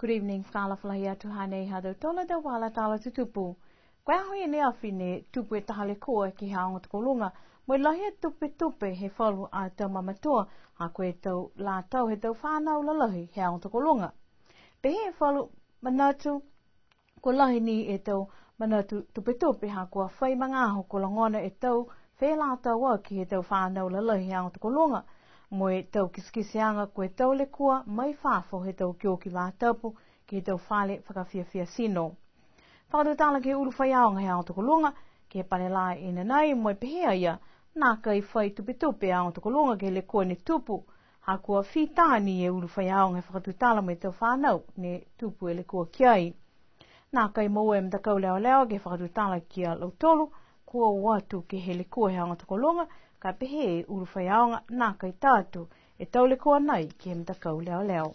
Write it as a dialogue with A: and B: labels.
A: Good evening, Skala Flahia to Hane Hado Tola de Wala Tala to Tupu. Kwahi ne afine tupu tahale koa ki haonga tukolunga. Mo lahia tupe he falu a tau mamatua a koe tau la tau he tau whanau lalahi he haonga tukolunga. Pe he falu manatu ko lahi ni e tau manatu tupe ha kua whai mangaho ko langona e tau whela tau wa ki he tau whanau lalahi he haonga tukolunga. Mo e tau kiskisianga koe tau le kua mai whafo he tau kioki la tapu ki he tau whale whakawhiawhia sino. Whakatutala ke uru whaiaonga he aonga tukolunga, ke pare lai ina nei mo e pehea ia, nā kai whai tupe aonga tukolunga ke le koe ne tupu, ha kua whitani e uru whaiaonga he whakatutala mo e tau whanau ne tupu e le koe kiai. Nā kai mo e mtakau leo ke whakatutala kia lautolu, kua watu ke he le koe he aonga tukolunga, ka pehe uru whaiaonga nā kai tātu e tau le koe nei ke mtakau leo.